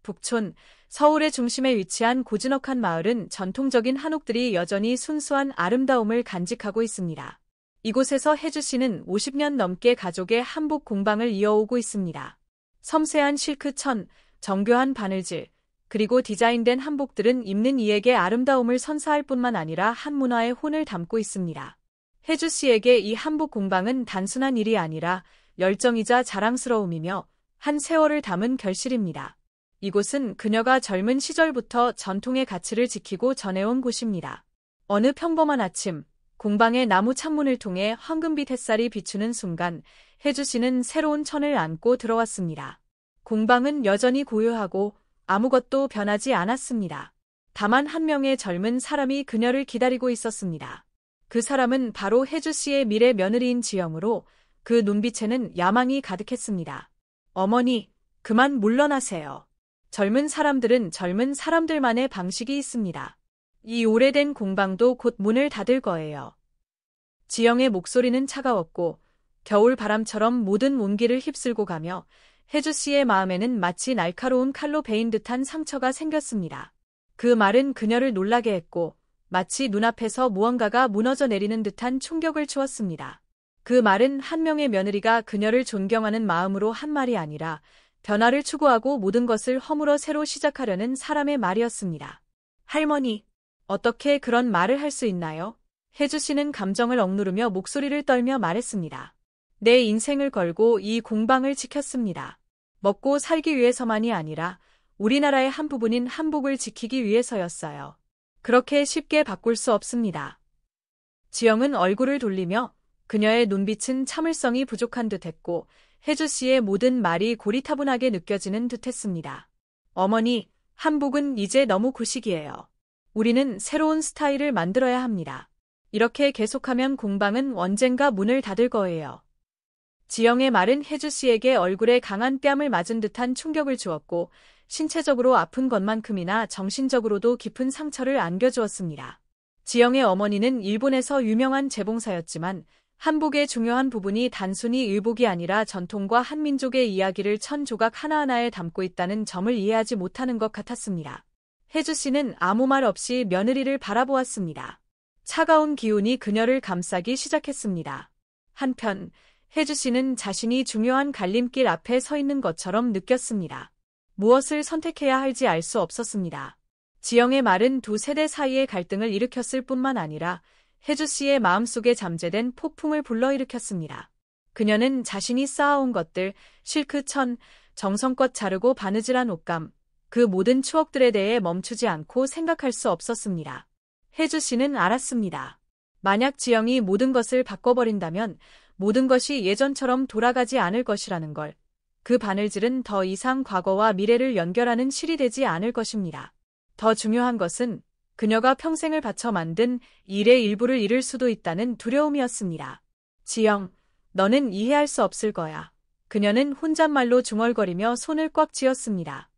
북촌, 서울의 중심에 위치한 고즈넉한 마을은 전통적인 한옥들이 여전히 순수한 아름다움을 간직하고 있습니다. 이곳에서 혜주 씨는 50년 넘게 가족의 한복 공방을 이어오고 있습니다. 섬세한 실크천, 정교한 바느질, 그리고 디자인된 한복들은 입는 이에게 아름다움을 선사할 뿐만 아니라 한 문화의 혼을 담고 있습니다. 혜주 씨에게 이 한복 공방은 단순한 일이 아니라 열정이자 자랑스러움이며 한 세월을 담은 결실입니다. 이곳은 그녀가 젊은 시절부터 전통의 가치를 지키고 전해온 곳입니다. 어느 평범한 아침, 공방의 나무 창문을 통해 황금빛 햇살이 비추는 순간 혜주 씨는 새로운 천을 안고 들어왔습니다. 공방은 여전히 고요하고 아무것도 변하지 않았습니다. 다만 한 명의 젊은 사람이 그녀를 기다리고 있었습니다. 그 사람은 바로 혜주 씨의 미래 며느리인 지영으로 그 눈빛에는 야망이 가득했습니다. 어머니, 그만 물러나세요. 젊은 사람들은 젊은 사람들만의 방식이 있습니다. 이 오래된 공방도 곧 문을 닫을 거예요. 지영의 목소리는 차가웠고 겨울 바람처럼 모든 온기를 휩쓸고 가며 혜주 씨의 마음에는 마치 날카로운 칼로 베인 듯한 상처가 생겼습니다. 그 말은 그녀를 놀라게 했고 마치 눈앞에서 무언가가 무너져 내리는 듯한 충격을 주었습니다. 그 말은 한 명의 며느리가 그녀를 존경하는 마음으로 한 말이 아니라 변화를 추구하고 모든 것을 허물어 새로 시작하려는 사람의 말이었습니다. 할머니, 어떻게 그런 말을 할 수 있나요? 혜주 씨는 감정을 억누르며 목소리를 떨며 말했습니다. 내 인생을 걸고 이 공방을 지켰습니다. 먹고 살기 위해서만이 아니라 우리나라의 한 부분인 한복을 지키기 위해서였어요. 그렇게 쉽게 바꿀 수 없습니다. 지영은 얼굴을 돌리며 그녀의 눈빛은 참을성이 부족한 듯했고 혜주 씨의 모든 말이 고리타분하게 느껴지는 듯했습니다. 어머니, 한복은 이제 너무 구식이에요. 우리는 새로운 스타일을 만들어야 합니다. 이렇게 계속하면 공방은 언젠가 문을 닫을 거예요. 지영의 말은 혜주 씨에게 얼굴에 강한 뺨을 맞은 듯한 충격을 주었고 신체적으로 아픈 것만큼이나 정신적으로도 깊은 상처를 안겨주었습니다. 지영의 어머니는 일본에서 유명한 재봉사였지만 한복의 중요한 부분이 단순히 의복이 아니라 전통과 한민족의 이야기를 천 조각 하나하나에 담고 있다는 점을 이해하지 못하는 것 같았습니다. 혜주 씨는 아무 말 없이 며느리를 바라보았습니다. 차가운 기운이 그녀를 감싸기 시작했습니다. 한편 혜주 씨는 자신이 중요한 갈림길 앞에 서 있는 것처럼 느꼈습니다. 무엇을 선택해야 할지 알 수 없었습니다. 지영의 말은 두 세대 사이의 갈등을 일으켰을 뿐만 아니라 혜주 씨의 마음속에 잠재된 폭풍을 불러일으켰습니다. 그녀는 자신이 쌓아온 것들, 실크천, 정성껏 자르고 바느질한 옷감, 그 모든 추억들에 대해 멈추지 않고 생각할 수 없었습니다. 혜주 씨는 알았습니다. 만약 지영이 모든 것을 바꿔버린다면 모든 것이 예전처럼 돌아가지 않을 것이라는 걸. 그 바느질은 더 이상 과거와 미래를 연결하는 실이 되지 않을 것입니다. 더 중요한 것은 그녀가 평생을 바쳐 만든 일의 일부를 잃을 수도 있다는 두려움이었습니다. 지영, 너는 이해할 수 없을 거야. 그녀는 혼잣말로 중얼거리며 손을 꽉 쥐었습니다.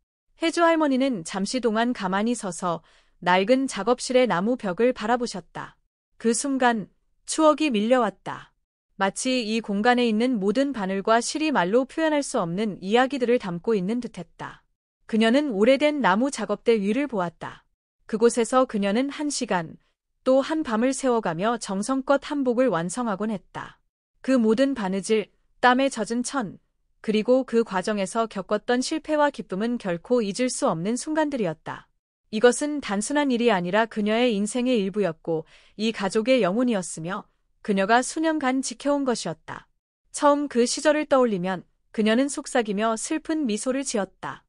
혜주 할머니는 잠시 동안 가만히 서서 낡은 작업실의 나무 벽을 바라보셨다. 그 순간 추억이 밀려왔다. 마치 이 공간에 있는 모든 바늘과 실이 말로 표현할 수 없는 이야기들을 담고 있는 듯했다. 그녀는 오래된 나무 작업대 위를 보았다. 그곳에서 그녀는 1시간, 또 한 밤을 세워가며 정성껏 한복을 완성하곤 했다. 그 모든 바느질, 땀에 젖은 천, 그리고 그 과정에서 겪었던 실패와 기쁨은 결코 잊을 수 없는 순간들이었다. 이것은 단순한 일이 아니라 그녀의 인생의 일부였고 이 가족의 영혼이었으며 그녀가 수년간 지켜온 것이었다. 처음 그 시절을 떠올리면 그녀는 속삭이며 슬픈 미소를 지었다.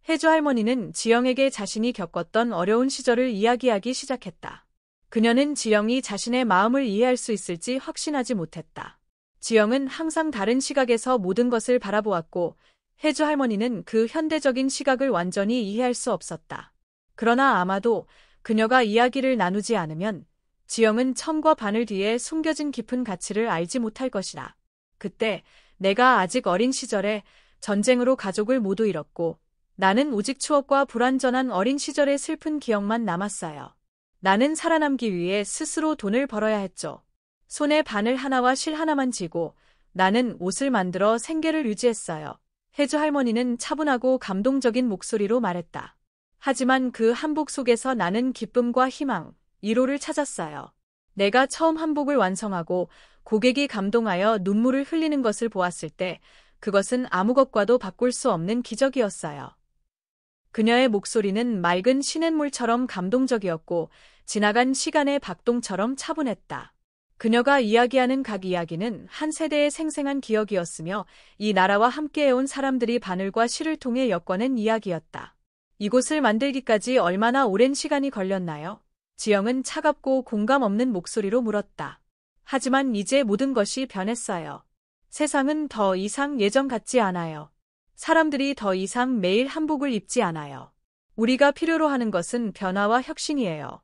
혜주 할머니는 지영에게 자신이 겪었던 어려운 시절을 이야기하기 시작했다. 그녀는 지영이 자신의 마음을 이해할 수 있을지 확신하지 못했다. 지영은 항상 다른 시각에서 모든 것을 바라보았고 혜주 할머니는 그 현대적인 시각을 완전히 이해할 수 없었다. 그러나 아마도 그녀가 이야기를 나누지 않으면 지영은 천과 바늘 뒤에 숨겨진 깊은 가치를 알지 못할 것이다. 그때 내가 아직 어린 시절에 전쟁으로 가족을 모두 잃었고 나는 오직 추억과 불완전한 어린 시절의 슬픈 기억만 남았어요. 나는 살아남기 위해 스스로 돈을 벌어야 했죠. 손에 바늘 하나와 실 하나만 쥐고 나는 옷을 만들어 생계를 유지했어요. 혜주 할머니는 차분하고 감동적인 목소리로 말했다. 하지만 그 한복 속에서 나는 기쁨과 희망, 위로를 찾았어요. 내가 처음 한복을 완성하고 고객이 감동하여 눈물을 흘리는 것을 보았을 때 그것은 아무 것과도 바꿀 수 없는 기적이었어요. 그녀의 목소리는 맑은 시냇물처럼 감동적이었고 지나간 시간의 박동처럼 차분했다. 그녀가 이야기하는 각 이야기는 한 세대의 생생한 기억이었으며 이 나라와 함께해온 사람들이 바늘과 실을 통해 엮어낸 이야기였다. 이곳을 만들기까지 얼마나 오랜 시간이 걸렸나요? 지영은 차갑고 공감 없는 목소리로 물었다. 하지만 이제 모든 것이 변했어요. 세상은 더 이상 예전 같지 않아요. 사람들이 더 이상 매일 한복을 입지 않아요. 우리가 필요로 하는 것은 변화와 혁신이에요.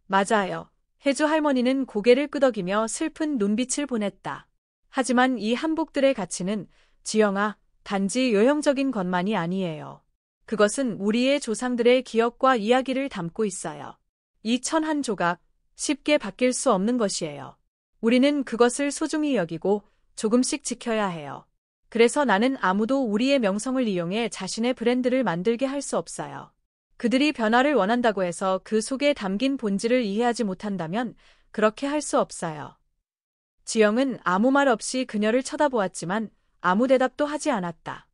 맞아요. 혜주 할머니는 고개를 끄덕이며 슬픈 눈빛을 보냈다. 하지만 이 한복들의 가치는 지영아, 단지 요형적인 것만이 아니에요. 그것은 우리의 조상들의 기억과 이야기를 담고 있어요. 이 천 한 조각, 쉽게 바뀔 수 없는 것이에요. 우리는 그것을 소중히 여기고 조금씩 지켜야 해요. 그래서 나는 아무도 우리의 명성을 이용해 자신의 브랜드를 만들게 할 수 없어요. 그들이 변화를 원한다고 해서 그 속에 담긴 본질을 이해하지 못한다면 그렇게 할 수 없어요. 지영은 아무 말 없이 그녀를 쳐다보았지만 아무 대답도 하지 않았다.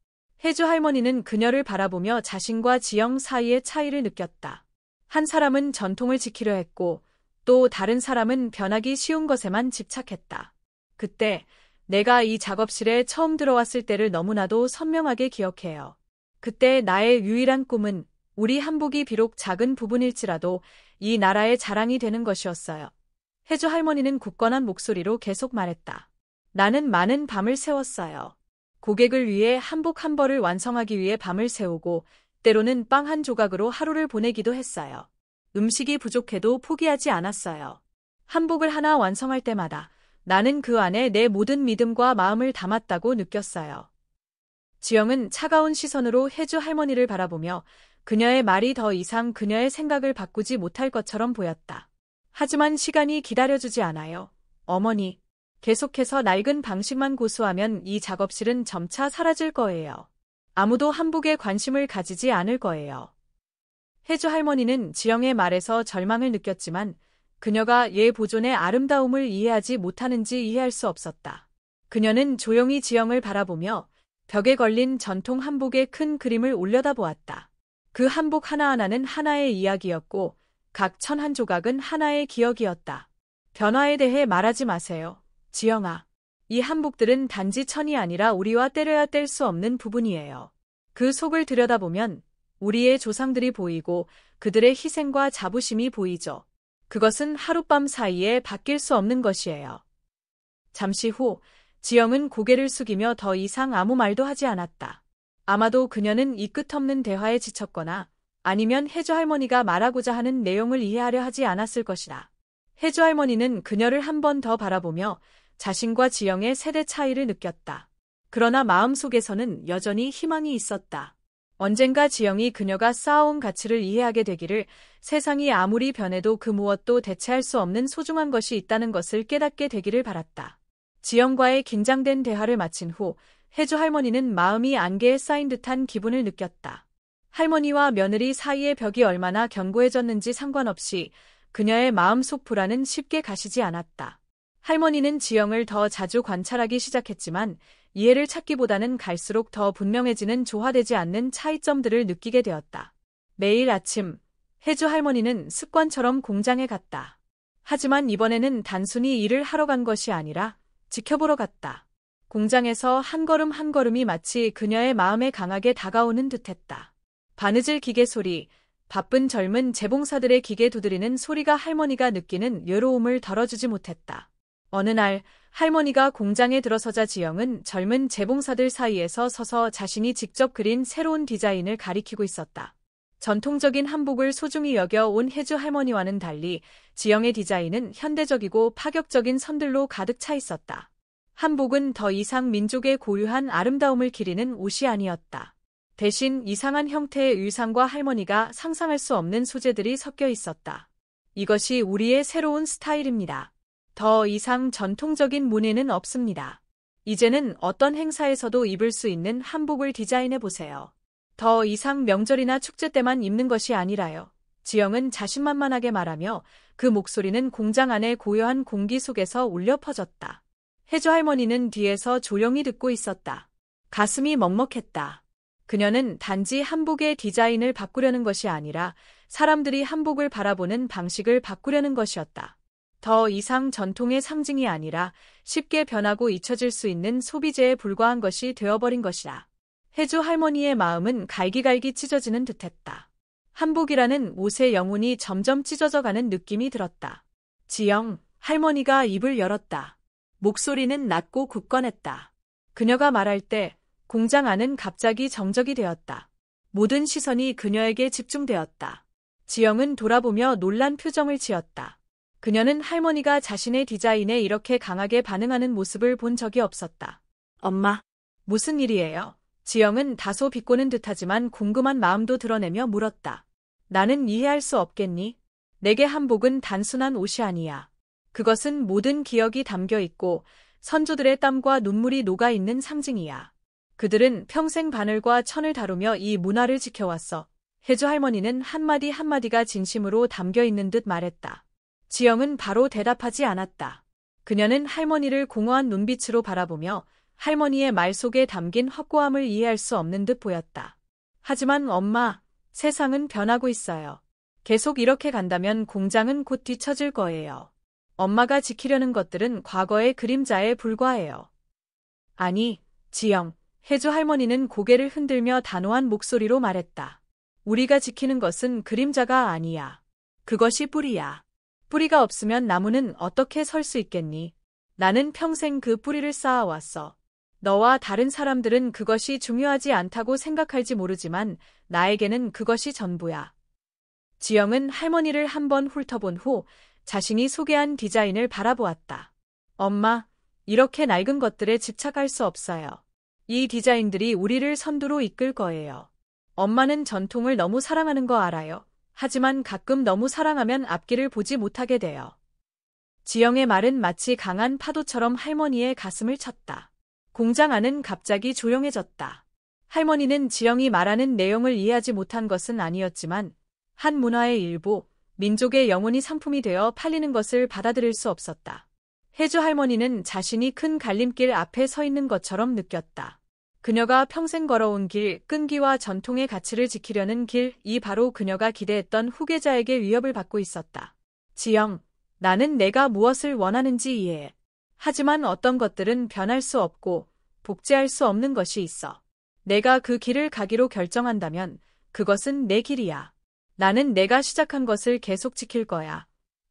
혜주 할머니는 그녀를 바라보며 자신과 지영 사이의 차이를 느꼈다. 한 사람은 전통을 지키려 했고 또 다른 사람은 변하기 쉬운 것에만 집착했다. 그때 내가 이 작업실에 처음 들어왔을 때를 너무나도 선명하게 기억해요. 그때 나의 유일한 꿈은 우리 한복이 비록 작은 부분일지라도 이 나라의 자랑이 되는 것이었어요. 혜주 할머니는 굳건한 목소리로 계속 말했다. 나는 많은 밤을 새웠어요. 고객을 위해 한복 한 벌을 완성하기 위해 밤을 새우고 때로는 빵 한 조각으로 하루를 보내기도 했어요. 음식이 부족해도 포기하지 않았어요. 한복을 하나 완성할 때마다 나는 그 안에 내 모든 믿음과 마음을 담았다고 느꼈어요. 지영은 차가운 시선으로 혜주 할머니를 바라보며 그녀의 말이 더 이상 그녀의 생각을 바꾸지 못할 것처럼 보였다. 하지만 시간이 기다려주지 않아요. 어머니, 계속해서 낡은 방식만 고수하면 이 작업실은 점차 사라질 거예요. 아무도 한복에 관심을 가지지 않을 거예요. 혜주 할머니는 지영의 말에서 절망을 느꼈지만 그녀가 얘 보존의 아름다움을 이해하지 못하는지 이해할 수 없었다. 그녀는 조용히 지영을 바라보며 벽에 걸린 전통 한복의 큰 그림을 올려다보았다. 그 한복 하나하나는 하나의 이야기였고 각 천 한 조각은 하나의 기억이었다. 변화에 대해 말하지 마세요. 지영아, 이 한복들은 단지 천이 아니라 우리와 떼려야 뗄 수 없는 부분이에요. 그 속을 들여다보면 우리의 조상들이 보이고 그들의 희생과 자부심이 보이죠. 그것은 하룻밤 사이에 바뀔 수 없는 것이에요. 잠시 후 지영은 고개를 숙이며 더 이상 아무 말도 하지 않았다. 아마도 그녀는 이 끝없는 대화에 지쳤거나 아니면 혜주 할머니가 말하고자 하는 내용을 이해하려 하지 않았을 것이다. 혜주 할머니는 그녀를 한 번 더 바라보며 자신과 지영의 세대 차이를 느꼈다. 그러나 마음속에서는 여전히 희망이 있었다. 언젠가 지영이 그녀가 쌓아온 가치를 이해하게 되기를, 세상이 아무리 변해도 그 무엇도 대체할 수 없는 소중한 것이 있다는 것을 깨닫게 되기를 바랐다. 지영과의 긴장된 대화를 마친 후 혜주 할머니는 마음이 안개에 쌓인 듯한 기분을 느꼈다. 할머니와 며느리 사이의 벽이 얼마나 견고해졌는지 상관없이 그녀의 마음속 불안은 쉽게 가시지 않았다. 할머니는 지영을 더 자주 관찰하기 시작했지만 이해를 찾기보다는 갈수록 더 분명해지는 조화되지 않는 차이점들을 느끼게 되었다. 매일 아침 혜주 할머니는 습관처럼 공장에 갔다. 하지만 이번에는 단순히 일을 하러 간 것이 아니라 지켜보러 갔다. 공장에서 한 걸음 한 걸음이 마치 그녀의 마음에 강하게 다가오는 듯했다. 바느질 기계 소리, 바쁜 젊은 재봉사들의 기계 두드리는 소리가 할머니가 느끼는 외로움을 덜어주지 못했다. 어느 날 할머니가 공장에 들어서자 지영은 젊은 재봉사들 사이에서 서서 자신이 직접 그린 새로운 디자인을 가리키고 있었다. 전통적인 한복을 소중히 여겨온 혜주 할머니와는 달리 지영의 디자인은 현대적이고 파격적인 선들로 가득 차 있었다. 한복은 더 이상 민족의 고유한 아름다움을 기리는 옷이 아니었다. 대신 이상한 형태의 의상과 할머니가 상상할 수 없는 소재들이 섞여 있었다. 이것이 우리의 새로운 스타일입니다. 더 이상 전통적인 무늬는 없습니다. 이제는 어떤 행사에서도 입을 수 있는 한복을 디자인해 보세요. 더 이상 명절이나 축제 때만 입는 것이 아니라요. 지영은 자신만만하게 말하며 그 목소리는 공장 안의 고요한 공기 속에서 울려 퍼졌다. 혜주 할머니는 뒤에서 조용히 듣고 있었다. 가슴이 먹먹했다. 그녀는 단지 한복의 디자인을 바꾸려는 것이 아니라 사람들이 한복을 바라보는 방식을 바꾸려는 것이었다. 더 이상 전통의 상징이 아니라 쉽게 변하고 잊혀질 수 있는 소비재에 불과한 것이 되어버린 것이다. 혜주 할머니의 마음은 갈기갈기 찢어지는 듯했다. 한복이라는 옷의 영혼이 점점 찢어져가는 느낌이 들었다. 지영, 할머니가 입을 열었다. 목소리는 낮고 굳건했다. 그녀가 말할 때 공장 안은 갑자기 정적이 되었다. 모든 시선이 그녀에게 집중되었다. 지영은 돌아보며 놀란 표정을 지었다. 그녀는 할머니가 자신의 디자인에 이렇게 강하게 반응하는 모습을 본 적이 없었다. 엄마, 무슨 일이에요? 지영은 다소 비꼬는 듯하지만 궁금한 마음도 드러내며 물었다. 나는 이해할 수 없겠니? 내게 한복은 단순한 옷이 아니야. 그것은 모든 기억이 담겨 있고 선조들의 땀과 눈물이 녹아 있는 상징이야. 그들은 평생 바늘과 천을 다루며 이 문화를 지켜왔어. 혜주 할머니는 한마디 한마디가 진심으로 담겨 있는 듯 말했다. 지영은 바로 대답하지 않았다. 그녀는 할머니를 공허한 눈빛으로 바라보며 할머니의 말 속에 담긴 확고함을 이해할 수 없는 듯 보였다. 하지만 엄마, 세상은 변하고 있어요. 계속 이렇게 간다면 공장은 곧 뒤처질 거예요. 엄마가 지키려는 것들은 과거의 그림자에 불과해요. 아니, 지영, 혜주 할머니는 고개를 흔들며 단호한 목소리로 말했다. 우리가 지키는 것은 그림자가 아니야. 그것이 뿌리야. 뿌리가 없으면 나무는 어떻게 설 수 있겠니? 나는 평생 그 뿌리를 쌓아왔어. 너와 다른 사람들은 그것이 중요하지 않다고 생각할지 모르지만 나에게는 그것이 전부야. 지영은 할머니를 한번 훑어본 후 자신이 소개한 디자인을 바라보았다. 엄마, 이렇게 낡은 것들에 집착할 수 없어요. 이 디자인들이 우리를 선두로 이끌 거예요. 엄마는 전통을 너무 사랑하는 거 알아요. 하지만 가끔 너무 사랑하면 앞길을 보지 못하게 돼요. 지영의 말은 마치 강한 파도처럼 할머니의 가슴을 쳤다. 공장 안은 갑자기 조용해졌다. 할머니는 지영이 말하는 내용을 이해하지 못한 것은 아니었지만 한 문화의 일부, 민족의 영혼이 상품이 되어 팔리는 것을 받아들일 수 없었다. 혜주 할머니는 자신이 큰 갈림길 앞에 서 있는 것처럼 느꼈다. 그녀가 평생 걸어온 길, 끈기와 전통의 가치를 지키려는 길이 바로 그녀가 기대했던 후계자에게 위협을 받고 있었다. 지영, 나는 내가 무엇을 원하는지 이해해. 하지만 어떤 것들은 변할 수 없고 복제할 수 없는 것이 있어. 내가 그 길을 가기로 결정한다면 그것은 내 길이야. 나는 내가 시작한 것을 계속 지킬 거야.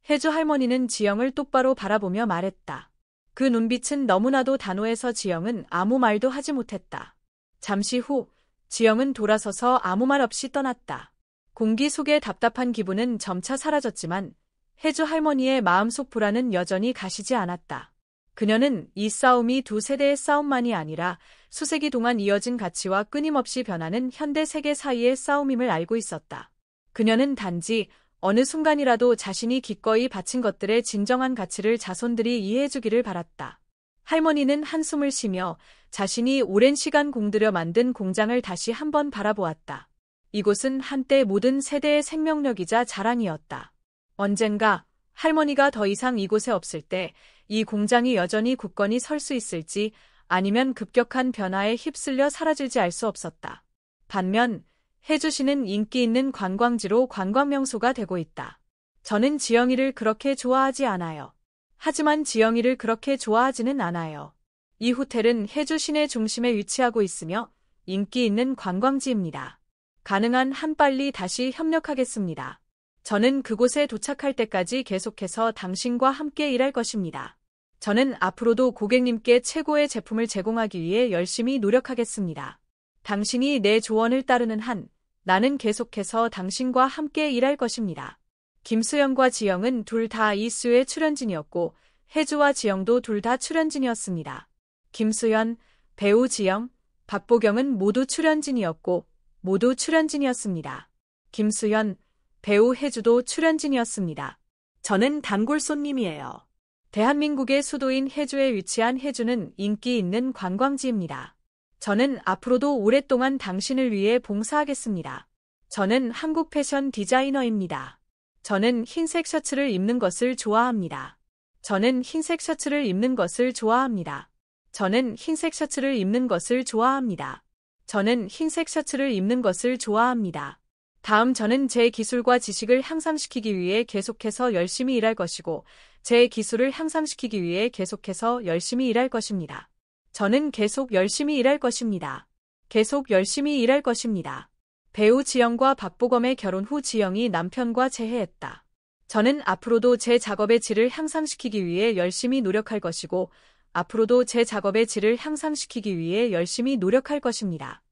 혜주 할머니는 지영을 똑바로 바라보며 말했다. 그 눈빛은 너무나도 단호해서 지영은 아무 말도 하지 못했다. 잠시 후 지영은 돌아서서 아무 말 없이 떠났다. 공기 속의 답답한 기분은 점차 사라졌지만 혜주 할머니의 마음속 불안은 여전히 가시지 않았다. 그녀는 이 싸움이 두 세대의 싸움만이 아니라 수세기 동안 이어진 가치와 끊임없이 변하는 현대 세계 사이의 싸움임을 알고 있었다. 그녀는 단지 어느 순간이라도 자신이 기꺼이 바친 것들의 진정한 가치를 자손들이 이해해주기를 바랐다. 할머니는 한숨을 쉬며 자신이 오랜 시간 공들여 만든 공장을 다시 한번 바라보았다. 이곳은 한때 모든 세대의 생명력이자 자랑이었다. 언젠가 할머니가 더 이상 이곳에 없을 때 이 공장이 여전히 굳건히 설 수 있을지 아니면 급격한 변화에 휩쓸려 사라질지 알 수 없었다. 반면 혜주시는 인기 있는 관광지로 관광명소가 되고 있다. 저는 지영이를 그렇게 좋아하지 않아요. 하지만 지영이를 그렇게 좋아하지는 않아요. 이 호텔은 혜주 시내 중심에 위치하고 있으며 인기 있는 관광지입니다. 가능한 한 빨리 다시 협력하겠습니다. 저는 그곳에 도착할 때까지 계속해서 당신과 함께 일할 것입니다. 저는 앞으로도 고객님께 최고의 제품을 제공하기 위해 열심히 노력하겠습니다. 당신이 내 조언을 따르는 한 나는 계속해서 당신과 함께 일할 것입니다. 김수영과 지영은 둘 다 이 수의 출연진이었고 혜주와 지영도 둘 다 출연진이었습니다. 김수현, 배우 지영, 박보경은 모두 출연진이었고 모두 출연진이었습니다. 김수현, 배우 혜주도 출연진이었습니다. 저는 단골 손님이에요. 대한민국의 수도인 해주에 위치한 해주는 인기 있는 관광지입니다. 저는 앞으로도 오랫동안 당신을 위해 봉사하겠습니다. 저는 한국 패션 디자이너입니다. 저는 흰색 셔츠를 입는 것을 좋아합니다. 저는 흰색 셔츠를 입는 것을 좋아합니다. 저는 흰색 셔츠를 입는 것을 좋아합니다. 저는 흰색 셔츠를 입는 것을 좋아합니다. 다음 저는 제 기술과 지식을 향상시키기 위해 계속해서 열심히 일할 것이고 제 기술을 향상시키기 위해 계속해서 열심히 일할 것입니다. 저는 계속 열심히 일할 것입니다. 계속 열심히 일할 것입니다. 배우 지영과 박보검의 결혼 후 지영이 남편과 재회했다. 저는 앞으로도 제 작업의 질을 향상시키기 위해 열심히 노력할 것이고 앞으로도 제 작업의 질을 향상시키기 위해 열심히 노력할 것입니다.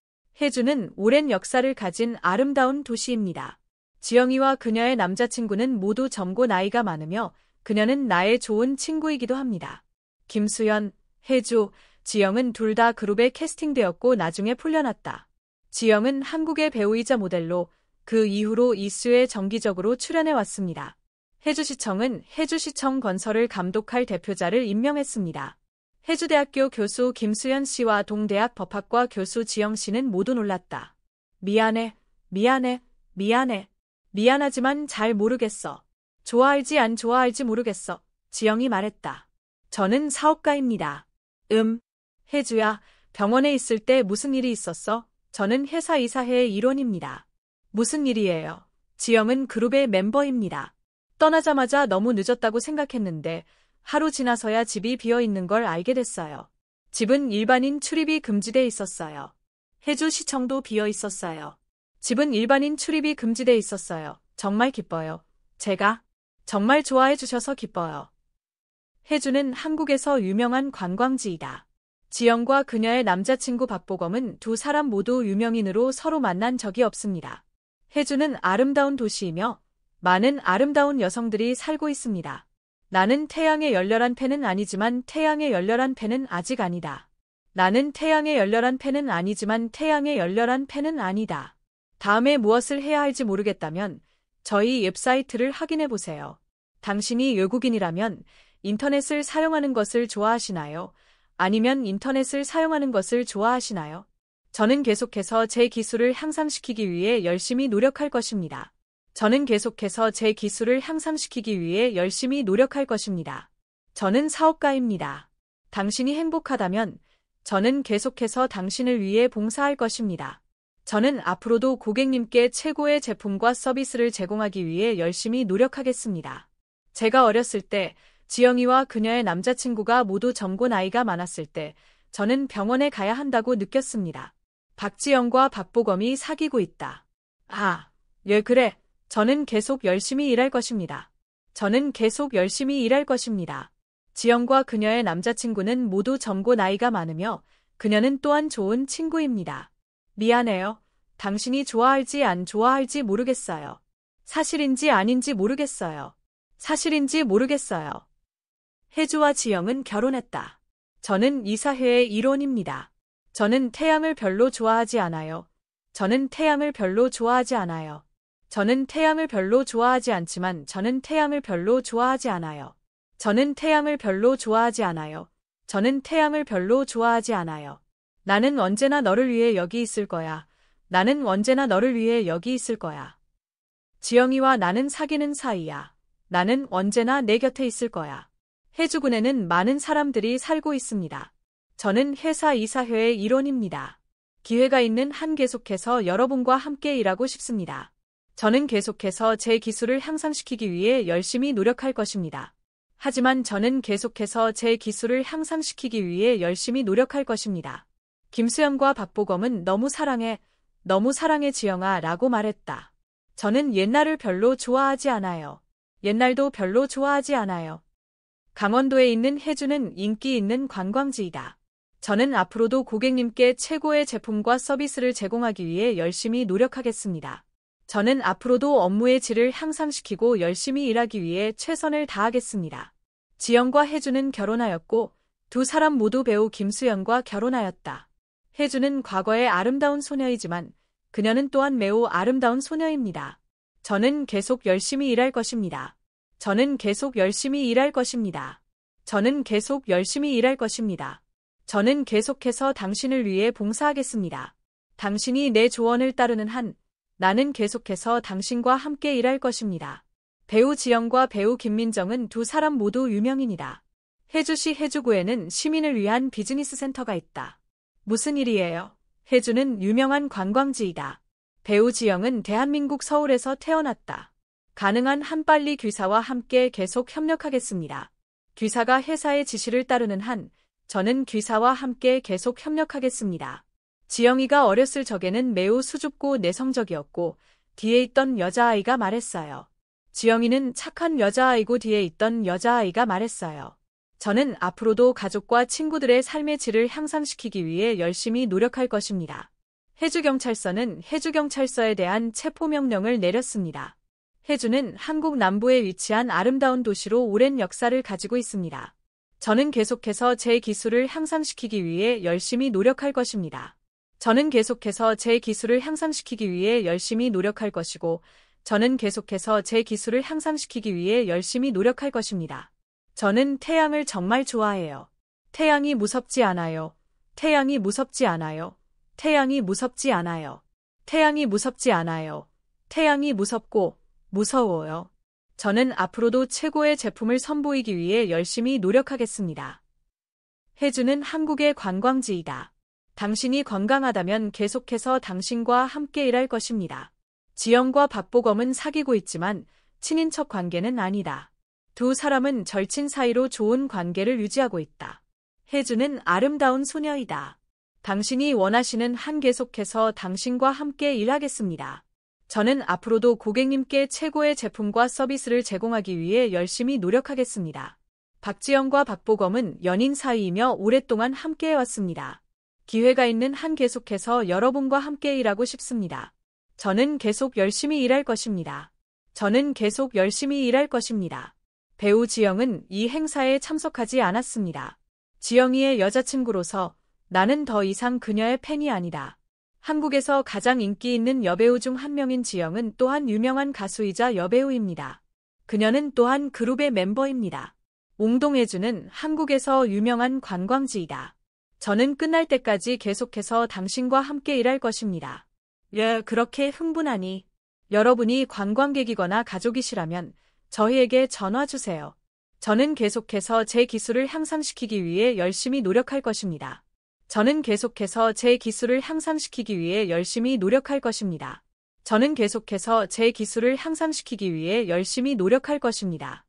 해주는 오랜 역사를 가진 아름다운 도시입니다. 지영이와 그녀의 남자친구는 모두 젊고 나이가 많으며 그녀는 나의 좋은 친구이기도 합니다. 김수현, 해주, 지영은 둘 다 그룹에 캐스팅되었고 나중에 풀려났다. 지영은 한국의 배우이자 모델로 그 이후로 이슈에 정기적으로 출연해왔습니다. 해주시청은 해주시청 건설을 감독할 대표자를 임명했습니다. 해주대학교 교수 김수현 씨와 동대학 법학과 교수 지영 씨는 모두 놀랐다. 미안해, 미안해, 미안해. 미안하지만 잘 모르겠어. 좋아할지 안 좋아할지 모르겠어. 지영이 말했다. 저는 사업가입니다. 해주야, 병원에 있을 때 무슨 일이 있었어? 저는 회사 이사회의 일원입니다. 무슨 일이에요? 지영은 그룹의 멤버입니다. 떠나자마자 너무 늦었다고 생각했는데 하루 지나서야 집이 비어 있는 걸 알게 됐어요. 집은 일반인 출입이 금지돼 있었어요. 해주 시청도 비어 있었어요. 집은 일반인 출입이 금지돼 있었어요. 정말 기뻐요. 제가 정말 좋아해 주셔서 기뻐요. 해주는 한국에서 유명한 관광지이다. 지영과 그녀의 남자친구 박보검은 두 사람 모두 유명인으로 서로 만난 적이 없습니다. 해주는 아름다운 도시이며 많은 아름다운 여성들이 살고 있습니다. 나는 태양의 열렬한 팬은 아니지만 태양의 열렬한 팬은 아직 아니다. 나는 태양의 열렬한 팬은 아니지만 태양의 열렬한 팬은 아니다. 다음에 무엇을 해야 할지 모르겠다면 저희 웹사이트를 확인해 보세요. 당신이 외국인이라면 인터넷을 사용하는 것을 좋아하시나요? 아니면 인터넷을 사용하는 것을 좋아하시나요? 저는 계속해서 제 기술을 향상시키기 위해 열심히 노력할 것입니다. 저는 계속해서 제 기술을 향상시키기 위해 열심히 노력할 것입니다. 저는 사업가입니다. 당신이 행복하다면 저는 계속해서 당신을 위해 봉사할 것입니다. 저는 앞으로도 고객님께 최고의 제품과 서비스를 제공하기 위해 열심히 노력하겠습니다. 제가 어렸을 때 지영이와 그녀의 남자친구가 모두 젊고 나이가 많았을 때 저는 병원에 가야 한다고 느꼈습니다. 박지영과 박보검이 사귀고 있다. 예, 그래. 저는 계속 열심히 일할 것입니다. 저는 계속 열심히 일할 것입니다. 지영과 그녀의 남자친구는 모두 젊고 나이가 많으며 그녀는 또한 좋은 친구입니다. 미안해요. 당신이 좋아할지 안 좋아할지 모르겠어요. 사실인지 아닌지 모르겠어요. 사실인지 모르겠어요. 해주와 지영은 결혼했다. 저는 이사회의 일원입니다. 저는 태양을 별로 좋아하지 않아요. 저는 태양을 별로 좋아하지 않아요. 저는 태양을 별로 좋아하지 않지만 저는 태양을 별로 좋아하지 않아요. 저는 태양을 별로 좋아하지 않아요. 저는 태양을 별로 좋아하지 않아요. 나는 언제나 너를 위해 여기 있을 거야. 나는 언제나 너를 위해 여기 있을 거야. 지영이와 나는 사귀는 사이야. 나는 언제나 내 곁에 있을 거야. 해주군에는 많은 사람들이 살고 있습니다. 저는 회사 이사회의 일원입니다. 기회가 있는 한 계속해서 여러분과 함께 일하고 싶습니다. 저는 계속해서 제 기술을 향상시키기 위해 열심히 노력할 것입니다. 하지만 저는 계속해서 제 기술을 향상시키기 위해 열심히 노력할 것입니다. 김수현과 박보검은 너무 사랑해 지영아 라고 말했다. 저는 옛날을 별로 좋아하지 않아요. 옛날도 별로 좋아하지 않아요. 강원도에 있는 해주는 인기 있는 관광지이다. 저는 앞으로도 고객님께 최고의 제품과 서비스를 제공하기 위해 열심히 노력하겠습니다. 저는 앞으로도 업무의 질을 향상시키고 열심히 일하기 위해 최선을 다하겠습니다. 지영과 해주는 결혼하였고 두 사람 모두 배우 김수현과 결혼하였다. 해주는 과거의 아름다운 소녀이지만 그녀는 또한 매우 아름다운 소녀입니다. 저는 계속 열심히 일할 것입니다. 저는 계속 열심히 일할 것입니다. 저는 계속 열심히 일할 것입니다. 저는 계속해서 당신을 위해 봉사하겠습니다. 당신이 내 조언을 따르는 한 나는 계속해서 당신과 함께 일할 것입니다. 배우 지영과 배우 김민정은 두 사람 모두 유명인이다. 해주시 해주구에는 시민을 위한 비즈니스 센터가 있다. 무슨 일이에요? 해주는 유명한 관광지이다. 배우 지영은 대한민국 서울에서 태어났다. 가능한 한 빨리 귀사와 함께 계속 협력하겠습니다. 귀사가 회사의 지시를 따르는 한 저는 귀사와 함께 계속 협력하겠습니다. 지영이가 어렸을 적에는 매우 수줍고 내성적이었고 뒤에 있던 여자아이가 말했어요. 지영이는 착한 여자아이고 뒤에 있던 여자아이가 말했어요. 저는 앞으로도 가족과 친구들의 삶의 질을 향상시키기 위해 열심히 노력할 것입니다. 해주경찰서는 해주경찰서에 대한 체포명령을 내렸습니다. 해주는 한국 남부에 위치한 아름다운 도시로 오랜 역사를 가지고 있습니다. 저는 계속해서 제 기술을 향상시키기 위해 열심히 노력할 것입니다. 저는 계속해서 제 기술을 향상시키기 위해 열심히 노력할 것이고, 저는 계속해서 제 기술을 향상시키기 위해 열심히 노력할 것입니다. 저는 태양을 정말 좋아해요. 태양이 무섭지 않아요. 태양이 무섭지 않아요. 태양이 무섭지 않아요. 태양이 무섭지 않아요. 태양이 무섭고 무서워요. 저는 앞으로도 최고의 제품을 선보이기 위해 열심히 노력하겠습니다. 해주는 한국의 관광지이다. 당신이 건강하다면 계속해서 당신과 함께 일할 것입니다. 지영과 박보검은 사귀고 있지만 친인척 관계는 아니다. 두 사람은 절친 사이로 좋은 관계를 유지하고 있다. 해주는 아름다운 소녀이다. 당신이 원하시는 한 계속해서 당신과 함께 일하겠습니다. 저는 앞으로도 고객님께 최고의 제품과 서비스를 제공하기 위해 열심히 노력하겠습니다. 박지영과 박보검은 연인 사이이며 오랫동안 함께해왔습니다. 기회가 있는 한 계속해서 여러분과 함께 일하고 싶습니다. 저는 계속 열심히 일할 것입니다. 저는 계속 열심히 일할 것입니다. 배우 지영은 이 행사에 참석하지 않았습니다. 지영이의 여자친구로서 나는 더 이상 그녀의 팬이 아니다. 한국에서 가장 인기 있는 여배우 중 한 명인 지영은 또한 유명한 가수이자 여배우입니다. 그녀는 또한 그룹의 멤버입니다. 옹동해주는 한국에서 유명한 관광지이다. 저는 끝날 때까지 계속해서 당신과 함께 일할 것입니다. 예, 그렇게 흥분하니 여러분이 관광객이거나 가족이시라면 저희에게 전화 주세요. 저는 계속해서 제 기술을 향상시키기 위해 열심히 노력할 것입니다. 저는 계속해서 제 기술을 향상시키기 위해 열심히 노력할 것입니다. 저는 계속해서 제 기술을 향상시키기 위해 열심히 노력할 것입니다.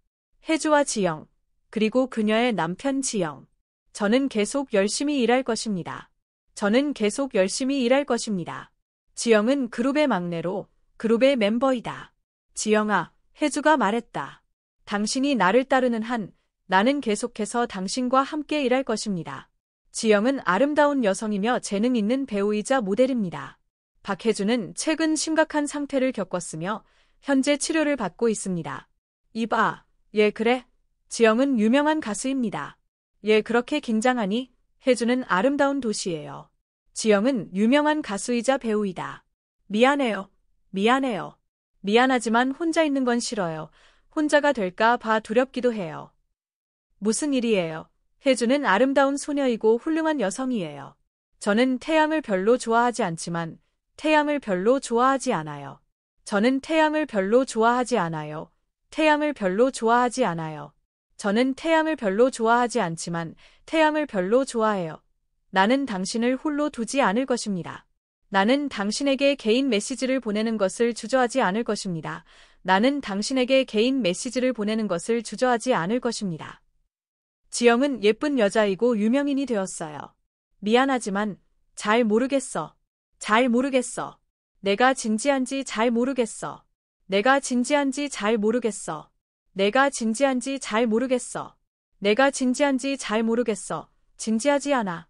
해주와 지영, 그리고 그녀의 남편 지영. 저는 계속 열심히 일할 것입니다. 저는 계속 열심히 일할 것입니다. 지영은 그룹의 막내로 그룹의 멤버이다. 지영아, 해주가 말했다. 당신이 나를 따르는 한 나는 계속해서 당신과 함께 일할 것입니다. 지영은 아름다운 여성이며 재능 있는 배우이자 모델입니다. 박해주는 최근 심각한 상태를 겪었으며 현재 치료를 받고 있습니다. 이봐, 예 그래. 지영은 유명한 가수입니다. 예 그렇게 긴장하니? 해주는 아름다운 도시예요. 지영은 유명한 가수이자 배우이다. 미안해요. 미안해요. 미안하지만 혼자 있는 건 싫어요. 혼자가 될까 봐 두렵기도 해요. 무슨 일이에요? 해주는 아름다운 소녀이고 훌륭한 여성이에요. 저는 태양을 별로 좋아하지 않지만 태양을 별로 좋아하지 않아요. 저는 태양을 별로 좋아하지 않아요. 태양을 별로 좋아하지 않아요. 저는 태양을 별로 좋아하지 않지만 태양을 별로 좋아해요. 나는 당신을 홀로 두지 않을 것입니다. 나는 당신에게 개인 메시지를 보내는 것을 주저하지 않을 것입니다. 나는 당신에게 개인 메시지를 보내는 것을 주저하지 않을 것입니다. 지영은 예쁜 여자이고 유명인이 되었어요. 미안하지만 잘 모르겠어. 잘 모르겠어. 내가 진지한지 잘 모르겠어. 내가 진지한지 잘 모르겠어. 내가 진지한지 잘 모르겠어. 내가 진지한지 잘 모르겠어. 진지하지 않아.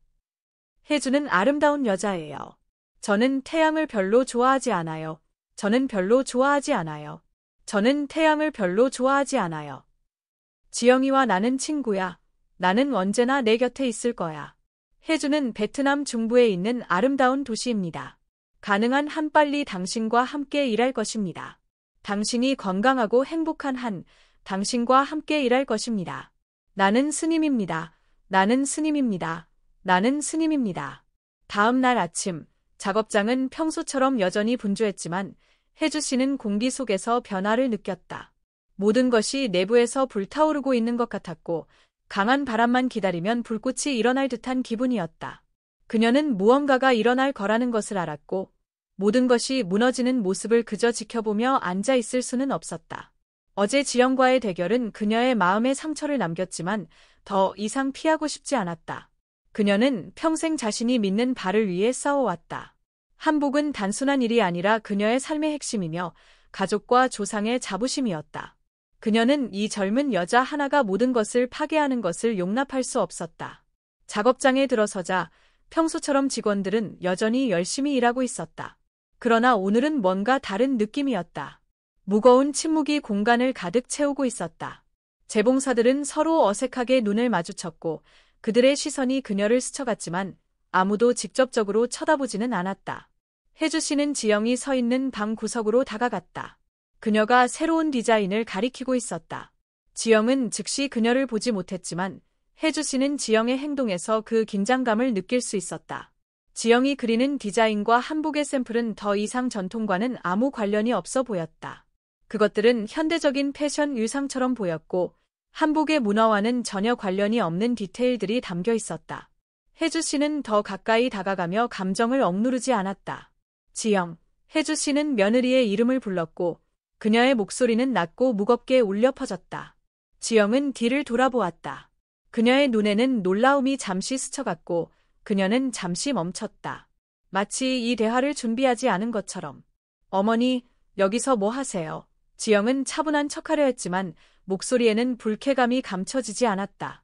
해주는 아름다운 여자예요. 저는 태양을 별로 좋아하지 않아요. 저는 별로 좋아하지 않아요. 저는 태양을 별로 좋아하지 않아요. 지영이와 나는 친구야. 나는 언제나 내 곁에 있을 거야. 해주는 베트남 중부에 있는 아름다운 도시입니다. 가능한 한 빨리 당신과 함께 일할 것입니다. 당신이 건강하고 행복한 한 당신과 함께 일할 것입니다. 나는 스님입니다. 나는 스님입니다. 나는 스님입니다. 다음 날 아침, 작업장은 평소처럼 여전히 분주했지만 혜주 씨는 공기 속에서 변화를 느꼈다. 모든 것이 내부에서 불타오르고 있는 것 같았고 강한 바람만 기다리면 불꽃이 일어날 듯한 기분이었다. 그녀는 무언가가 일어날 거라는 것을 알았고 모든 것이 무너지는 모습을 그저 지켜보며 앉아 있을 수는 없었다. 어제 지영과의 대결은 그녀의 마음에 상처를 남겼지만 더 이상 피하고 싶지 않았다. 그녀는 평생 자신이 믿는 바를 위해 싸워왔다. 한복은 단순한 일이 아니라 그녀의 삶의 핵심이며 가족과 조상의 자부심이었다. 그녀는 이 젊은 여자 하나가 모든 것을 파괴하는 것을 용납할 수 없었다. 작업장에 들어서자 평소처럼 직원들은 여전히 열심히 일하고 있었다. 그러나 오늘은 뭔가 다른 느낌이었다. 무거운 침묵이 공간을 가득 채우고 있었다. 재봉사들은 서로 어색하게 눈을 마주쳤고 그들의 시선이 그녀를 스쳐갔지만 아무도 직접적으로 쳐다보지는 않았다. 혜주 씨는 지영이 서 있는 방 구석으로 다가갔다. 그녀가 새로운 디자인을 가리키고 있었다. 지영은 즉시 그녀를 보지 못했지만 혜주 씨는 지영의 행동에서 그 긴장감을 느낄 수 있었다. 지영이 그리는 디자인과 한복의 샘플은 더 이상 전통과는 아무 관련이 없어 보였다. 그것들은 현대적인 패션 유상처럼 보였고 한복의 문화와는 전혀 관련이 없는 디테일들이 담겨 있었다. 혜주 씨는 더 가까이 다가가며 감정을 억누르지 않았다. 지영, 혜주 씨는 며느리의 이름을 불렀고 그녀의 목소리는 낮고 무겁게 울려 퍼졌다. 지영은 뒤를 돌아보았다. 그녀의 눈에는 놀라움이 잠시 스쳐갔고 그녀는 잠시 멈췄다. 마치 이 대화를 준비하지 않은 것처럼. 어머니, 여기서 뭐 하세요? 지영은 차분한 척하려 했지만 목소리에는 불쾌감이 감춰지지 않았다.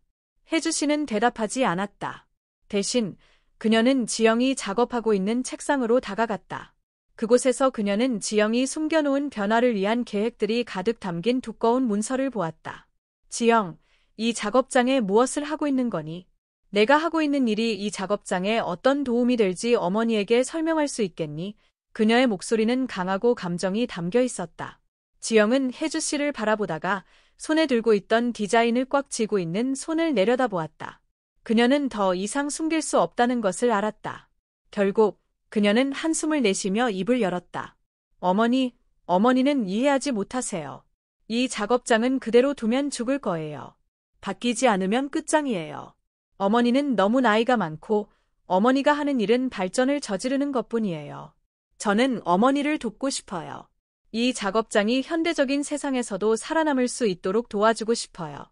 혜주 씨는 대답하지 않았다. 대신 그녀는 지영이 작업하고 있는 책상으로 다가갔다. 그곳에서 그녀는 지영이 숨겨놓은 변화를 위한 계획들이 가득 담긴 두꺼운 문서를 보았다. 지영, 이 작업장에 무엇을 하고 있는 거니? 내가 하고 있는 일이 이 작업장에 어떤 도움이 될지 어머니에게 설명할 수 있겠니? 그녀의 목소리는 강하고 감정이 담겨 있었다. 지영은 혜주 씨를 바라보다가 손에 들고 있던 디자인을 꽉 쥐고 있는 손을 내려다보았다. 그녀는 더 이상 숨길 수 없다는 것을 알았다. 결국 그녀는 한숨을 내쉬며 입을 열었다. 어머니는 이해하지 못하세요. 이 작업장은 그대로 두면 죽을 거예요. 바뀌지 않으면 끝장이에요. 어머니는 너무 나이가 많고 어머니가 하는 일은 발전을 저지르는 것뿐이에요. 저는 어머니를 돕고 싶어요. 이 작업장이 현대적인 세상에서도 살아남을 수 있도록 도와주고 싶어요.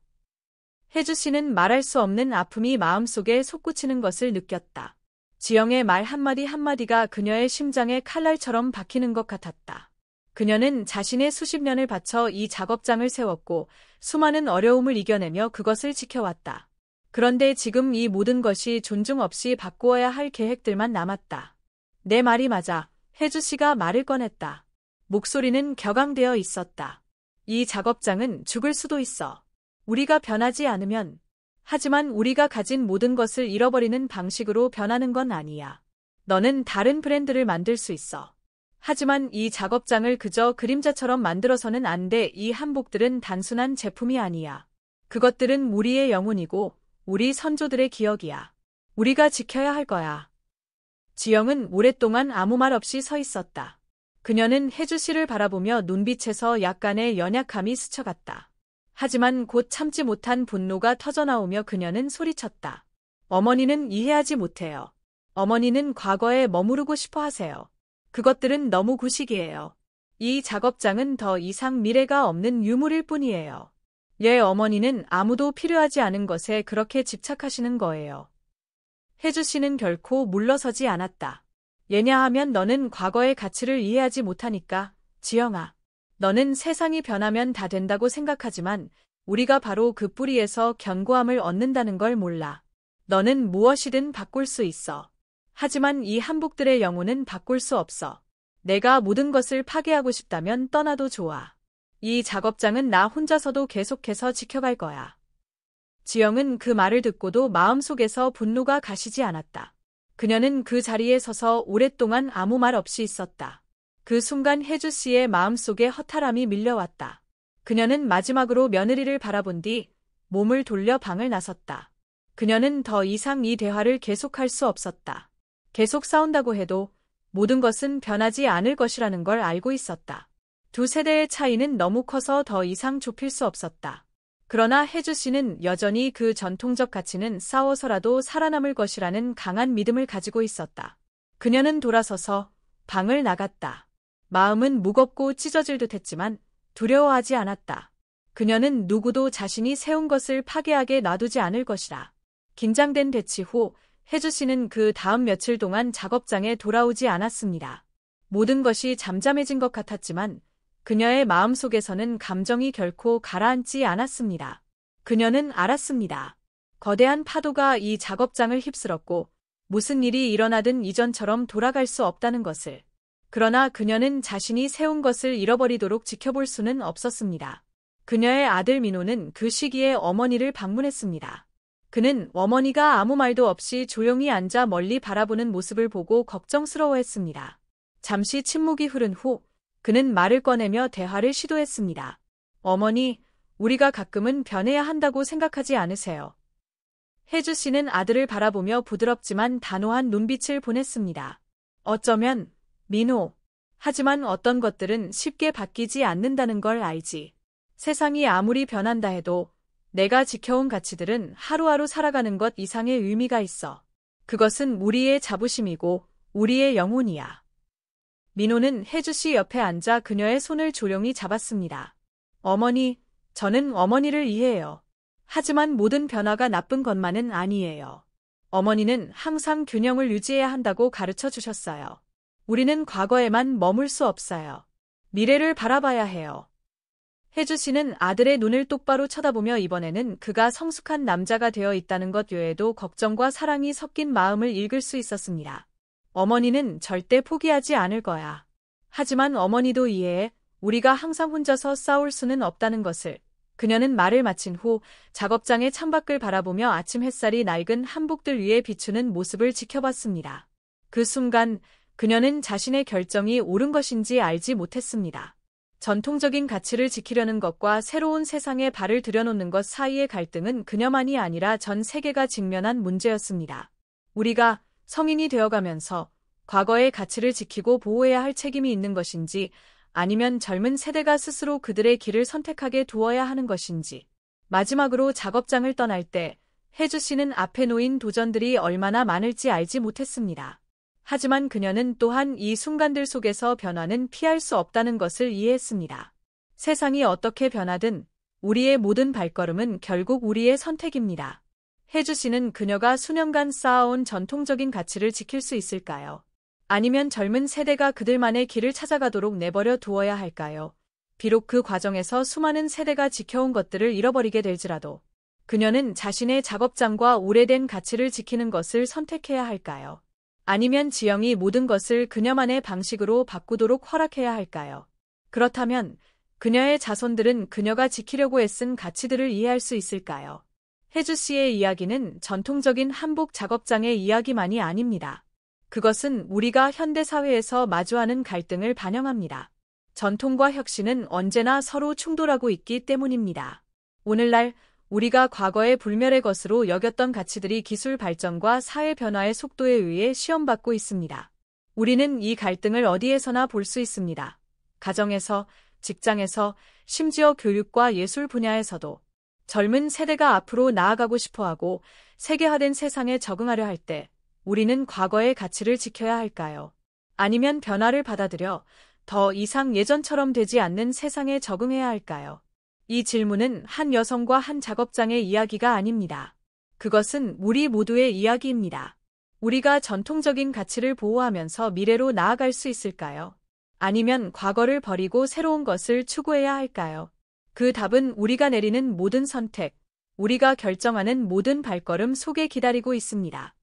혜주 씨는 말할 수 없는 아픔이 마음속에 솟구치는 것을 느꼈다. 지영의 말 한마디 한마디가 그녀의 심장에 칼날처럼 박히는 것 같았다. 그녀는 자신의 수십 년을 바쳐 이 작업장을 세웠고 수많은 어려움을 이겨내며 그것을 지켜왔다. 그런데 지금 이 모든 것이 존중 없이 바꾸어야 할 계획들만 남았다. 내 말이 맞아. 혜주 씨가 말을 꺼냈다. 목소리는 격앙되어 있었다. 이 작업장은 죽을 수도 있어. 우리가 변하지 않으면. 하지만 우리가 가진 모든 것을 잃어버리는 방식으로 변하는 건 아니야. 너는 다른 브랜드를 만들 수 있어. 하지만 이 작업장을 그저 그림자처럼 만들어서는 안 돼. 이 한복들은 단순한 제품이 아니야. 그것들은 우리의 영혼이고 우리 선조들의 기억이야. 우리가 지켜야 할 거야. 지영은 오랫동안 아무 말 없이 서 있었다. 그녀는 혜주 씨를 바라보며 눈빛에서 약간의 연약함이 스쳐갔다. 하지만 곧 참지 못한 분노가 터져나오며 그녀는 소리쳤다. 어머니는 이해하지 못해요. 어머니는 과거에 머무르고 싶어 하세요. 그것들은 너무 구식이에요. 이 작업장은 더 이상 미래가 없는 유물일 뿐이에요. 어머니는 아무도 필요하지 않은 것에 그렇게 집착하시는 거예요. 혜주 씨는 결코 물러서지 않았다. 왜냐하면 너는 과거의 가치를 이해하지 못하니까. 지영아, 너는 세상이 변하면 다 된다고 생각하지만 우리가 바로 그 뿌리에서 견고함을 얻는다는 걸 몰라. 너는 무엇이든 바꿀 수 있어. 하지만 이 한복들의 영혼은 바꿀 수 없어. 내가 모든 것을 파괴하고 싶다면 떠나도 좋아. 이 작업장은 나 혼자서도 계속해서 지켜갈 거야. 지영은 그 말을 듣고도 마음속에서 분노가 가시지 않았다. 그녀는 그 자리에 서서 오랫동안 아무 말 없이 있었다. 그 순간 혜주 씨의 마음속에 허탈함이 밀려왔다. 그녀는 마지막으로 며느리를 바라본 뒤 몸을 돌려 방을 나섰다. 그녀는 더 이상 이 대화를 계속할 수 없었다. 계속 싸운다고 해도 모든 것은 변하지 않을 것이라는 걸 알고 있었다. 두 세대의 차이는 너무 커서 더 이상 좁힐 수 없었다. 그러나 혜주 씨는 여전히 그 전통적 가치는 싸워서라도 살아남을 것이라는 강한 믿음을 가지고 있었다. 그녀는 돌아서서 방을 나갔다. 마음은 무겁고 찢어질 듯 했지만 두려워하지 않았다. 그녀는 누구도 자신이 세운 것을 파괴하게 놔두지 않을 것이다. 긴장된 대치 후 혜주 씨는 그 다음 며칠 동안 작업장에 돌아오지 않았습니다. 모든 것이 잠잠해진 것 같았지만 그녀의 마음속에서는 감정이 결코 가라앉지 않았습니다. 그녀는 알았습니다. 거대한 파도가 이 작업장을 휩쓸었고 무슨 일이 일어나든 이전처럼 돌아갈 수 없다는 것을. 그러나 그녀는 자신이 세운 것을 잃어버리도록 지켜볼 수는 없었습니다. 그녀의 아들 민호는 그 시기에 어머니를 방문했습니다. 그는 어머니가 아무 말도 없이 조용히 앉아 멀리 바라보는 모습을 보고 걱정스러워했습니다. 잠시 침묵이 흐른 후 그는 말을 꺼내며 대화를 시도했습니다. 어머니, 우리가 가끔은 변해야 한다고 생각하지 않으세요? 혜주 씨는 아들을 바라보며 부드럽지만 단호한 눈빛을 보냈습니다. 어쩌면, 민호. 하지만 어떤 것들은 쉽게 바뀌지 않는다는 걸 알지. 세상이 아무리 변한다 해도 내가 지켜온 가치들은 하루하루 살아가는 것 이상의 의미가 있어. 그것은 우리의 자부심이고 우리의 영혼이야. 민호는 혜주 씨 옆에 앉아 그녀의 손을 조용히 잡았습니다. 어머니, 저는 어머니를 이해해요. 하지만 모든 변화가 나쁜 것만은 아니에요. 어머니는 항상 균형을 유지해야 한다고 가르쳐 주셨어요. 우리는 과거에만 머물 수 없어요. 미래를 바라봐야 해요. 혜주 씨는 아들의 눈을 똑바로 쳐다보며 이번에는 그가 성숙한 남자가 되어 있다는 것 외에도 걱정과 사랑이 섞인 마음을 읽을 수 있었습니다. 어머니는 절대 포기하지 않을 거야. 하지만 어머니도 이해해. 우리가 항상 혼자서 싸울 수는 없다는 것을. 그녀는 말을 마친 후 작업장의 창밖을 바라보며 아침 햇살이 낡은 한복들 위에 비추는 모습을 지켜봤습니다. 그 순간 그녀는 자신의 결정이 옳은 것인지 알지 못했습니다. 전통적인 가치를 지키려는 것과 새로운 세상에 발을 들여놓는 것 사이의 갈등은 그녀만이 아니라 전 세계가 직면한 문제였습니다. 우리가 성인이 되어가면서 과거의 가치를 지키고 보호해야 할 책임이 있는 것인지 아니면 젊은 세대가 스스로 그들의 길을 선택하게 두어야 하는 것인지. 마지막으로 작업장을 떠날 때 혜주 씨는 앞에 놓인 도전들이 얼마나 많을지 알지 못했습니다. 하지만 그녀는 또한 이 순간들 속에서 변화는 피할 수 없다는 것을 이해했습니다. 세상이 어떻게 변하든 우리의 모든 발걸음은 결국 우리의 선택입니다. 혜주 씨는 그녀가 수년간 쌓아온 전통적인 가치를 지킬 수 있을까요? 아니면 젊은 세대가 그들만의 길을 찾아가도록 내버려 두어야 할까요? 비록 그 과정에서 수많은 세대가 지켜온 것들을 잃어버리게 될지라도 그녀는 자신의 작업장과 오래된 가치를 지키는 것을 선택해야 할까요? 아니면 지영이 모든 것을 그녀만의 방식으로 바꾸도록 허락해야 할까요? 그렇다면 그녀의 자손들은 그녀가 지키려고 애쓴 가치들을 이해할 수 있을까요? 혜주 씨의 이야기는 전통적인 한복 작업장의 이야기만이 아닙니다. 그것은 우리가 현대사회에서 마주하는 갈등을 반영합니다. 전통과 혁신은 언제나 서로 충돌하고 있기 때문입니다. 오늘날 우리가 과거의 불멸의 것으로 여겼던 가치들이 기술 발전과 사회 변화의 속도에 의해 시험받고 있습니다. 우리는 이 갈등을 어디에서나 볼 수 있습니다. 가정에서, 직장에서, 심지어 교육과 예술 분야에서도. 젊은 세대가 앞으로 나아가고 싶어하고 세계화된 세상에 적응하려 할 때 우리는 과거의 가치를 지켜야 할까요? 아니면 변화를 받아들여 더 이상 예전처럼 되지 않는 세상에 적응해야 할까요? 이 질문은 한 여성과 한 작업장의 이야기가 아닙니다. 그것은 우리 모두의 이야기입니다. 우리가 전통적인 가치를 보호하면서 미래로 나아갈 수 있을까요? 아니면 과거를 버리고 새로운 것을 추구해야 할까요? 그 답은 우리가 내리는 모든 선택, 우리가 결정하는 모든 발걸음 속에 기다리고 있습니다.